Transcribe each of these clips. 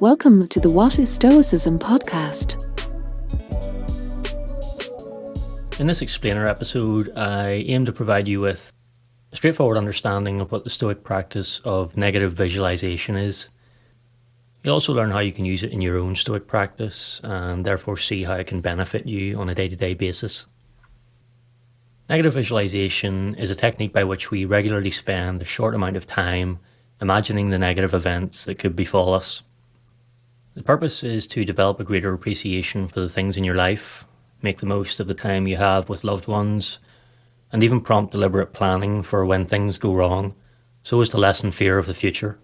Welcome to the What is Stoicism podcast. In this explainer episode, I aim to provide you with a straightforward understanding of what the Stoic practice of negative visualization is. You'll also learn how you can use it in your own Stoic practice and therefore see how it can benefit you on a day-to-day basis. Negative visualization is a technique by which we regularly spend a short amount of time imagining the negative events that could befall us. The purpose is to develop a greater appreciation for the things in your life, make the most of the time you have with loved ones, and even prompt deliberate planning for when things go wrong, so as to lessen fear of the future.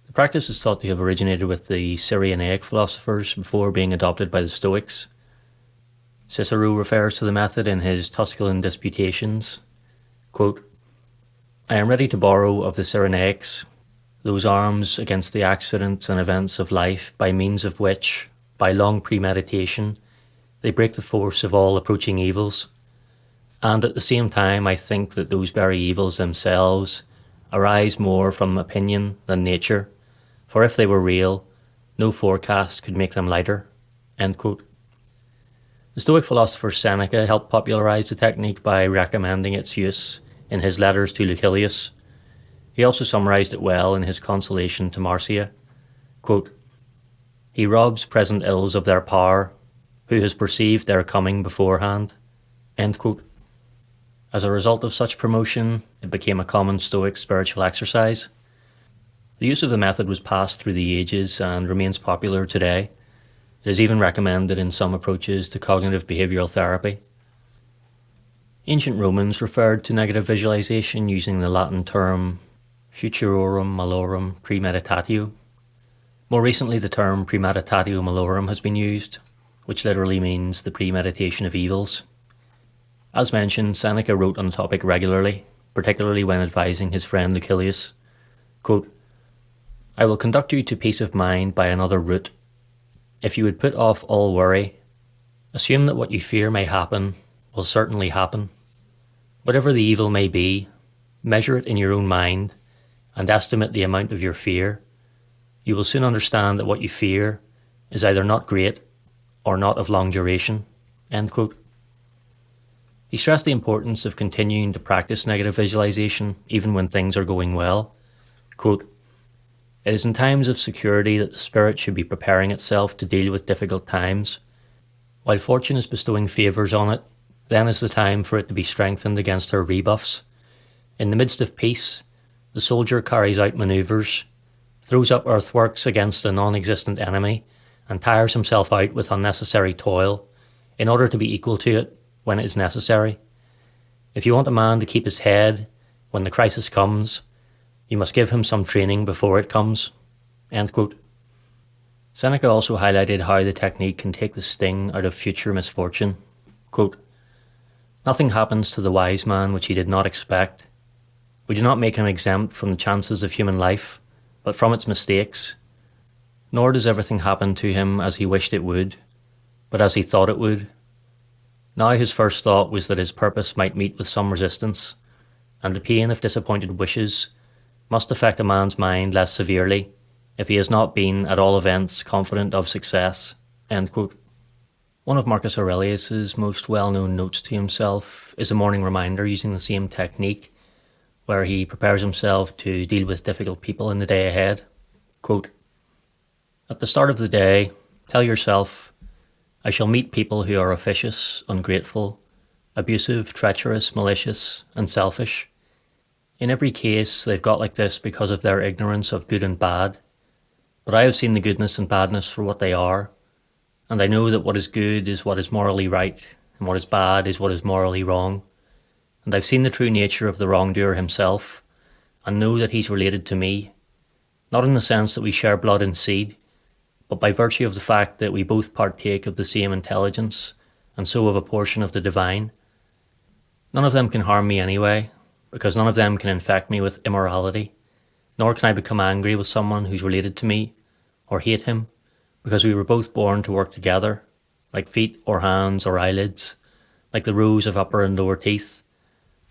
The practice is thought to have originated with the Cyrenaic philosophers before being adopted by the Stoics. Cicero refers to the method in his Tusculan Disputations. Quote, "I am ready to borrow of the Cyrenaics those arms against the accidents and events of life by means of which, by long premeditation, they break the force of all approaching evils. And at the same time I think that those very evils themselves arise more from opinion than nature, for if they were real, no forecast could make them lighter." End quote. The Stoic philosopher Seneca helped popularize the technique by recommending its use in his letters to Lucilius. He also summarized it well in his Consolation to Marcia. Quote, "He robs present ills of their power, who has perceived their coming beforehand." End quote. As a result of such promotion, it became a common Stoic spiritual exercise. The use of the method was passed through the ages and remains popular today. It is even recommended in some approaches to cognitive behavioral therapy. Ancient Romans referred to negative visualization using the Latin term futurorum malorum premeditatio. More recently, the term premeditatio malorum has been used, which literally means the premeditation of evils. As mentioned, Seneca wrote on the topic regularly, particularly when advising his friend Lucilius. Quote, "I will conduct you to peace of mind by another route. If you would put off all worry, assume that what you fear may happen will certainly happen. Whatever the evil may be, measure it in your own mind and estimate the amount of your fear. You will soon understand that what you fear is either not great or not of long duration." End quote. He stressed the importance of continuing to practice negative visualization even when things are going well. Quote, "It is in times of security that the spirit should be preparing itself to deal with difficult times. While fortune is bestowing favours on it, then is the time for it to be strengthened against her rebuffs. In the midst of peace, the soldier carries out manoeuvres, throws up earthworks against a non-existent enemy, and tires himself out with unnecessary toil in order to be equal to it when it is necessary. If you want a man to keep his head when the crisis comes, you must give him some training before it comes." End quote. Seneca also highlighted how the technique can take the sting out of future misfortune. Quote, "Nothing happens to the wise man which he did not expect. We do not make him exempt from the chances of human life, but from its mistakes. Nor does everything happen to him as he wished it would, but as he thought it would. Now his first thought was that his purpose might meet with some resistance, and the pain of disappointed wishes must affect a man's mind less severely if he has not been, at all events, confident of success." End quote. One of Marcus Aurelius's most well-known notes to himself is a morning reminder using the same technique, where he prepares himself to deal with difficult people in the day ahead. Quote, "At the start of the day, tell yourself, I shall meet people who are officious, ungrateful, abusive, treacherous, malicious, and selfish. In every case, they've got like this because of their ignorance of good and bad. But I have seen the goodness and badness for what they are, and I know that what is good is what is morally right, and what is bad is what is morally wrong. And I've seen the true nature of the wrongdoer himself, and know that he's related to me, not in the sense that we share blood and seed, but by virtue of the fact that we both partake of the same intelligence, and so of a portion of the divine. None of them can harm me anyway, because none of them can infect me with immorality, nor can I become angry with someone who's related to me, or hate him, because we were both born to work together, like feet or hands or eyelids, like the rows of upper and lower teeth.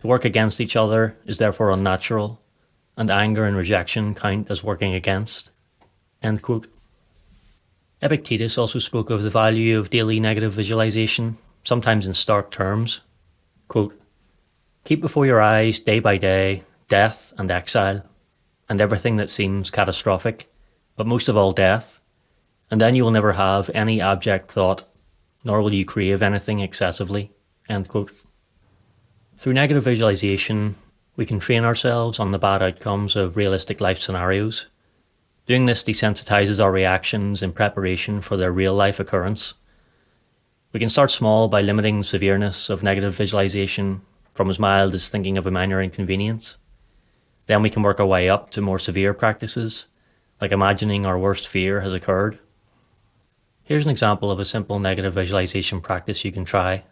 To work against each other is therefore unnatural, and anger and rejection count as working against." End quote. Epictetus also spoke of the value of daily negative visualization, sometimes in stark terms. Quote, "Keep before your eyes day by day death and exile, and everything that seems catastrophic, but most of all death, and then you will never have any abject thought, nor will you crave anything excessively." End quote. Through negative visualization, we can train ourselves on the bad outcomes of realistic life scenarios. Doing this desensitizes our reactions in preparation for their real life occurrence. We can start small by limiting the severeness of negative visualization from as mild as thinking of a minor inconvenience. Then we can work our way up to more severe practices, like imagining our worst fear has occurred. Here's an example of a simple negative visualization practice you can try.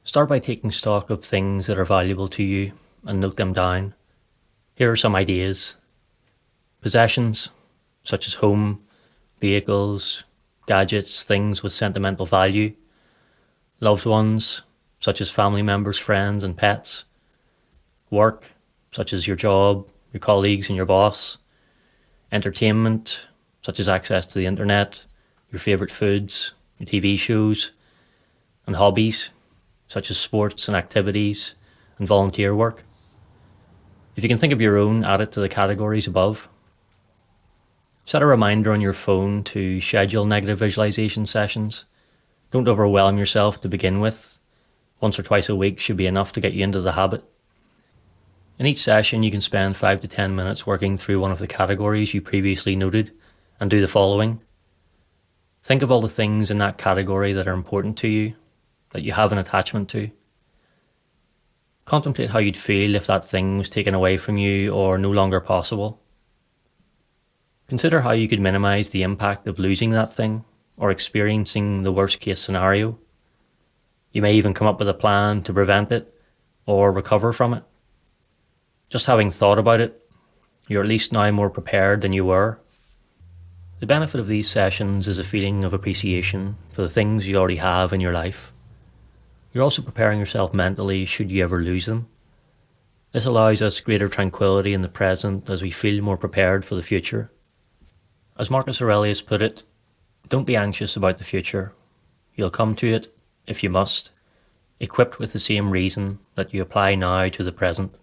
Start by taking stock of things that are valuable to you and note them down. Here are some ideas. Possessions, such as home, vehicles, gadgets, things with sentimental value. Loved ones, such as family members, friends, and pets. Work, such as your job, your colleagues, and your boss. Entertainment, such as access to the internet, your favourite foods, your TV shows. And hobbies, such as sports and activities and volunteer work. If you can think of your own, add it to the categories above. Set a reminder on your phone to schedule negative visualization sessions. Don't overwhelm yourself to begin with. Once or twice a week should be enough to get you into the habit. In each session, you can spend 5 to 10 minutes working through one of the categories you previously noted and do the following. Think of all the things in that category that are important to you, that you have an attachment to. Contemplate how you'd feel if that thing was taken away from you or no longer possible. Consider how you could minimize the impact of losing that thing or experiencing the worst case scenario. You may even come up with a plan to prevent it or recover from it. Just having thought about it, you're at least now more prepared than you were. The benefit of these sessions is a feeling of appreciation for the things you already have in your life. You're also preparing yourself mentally should you ever lose them. This allows us greater tranquility in the present as we feel more prepared for the future. As Marcus Aurelius put it, don't be anxious about the future. You'll come to it, if you must, equipped with the same reason that you apply now to the present.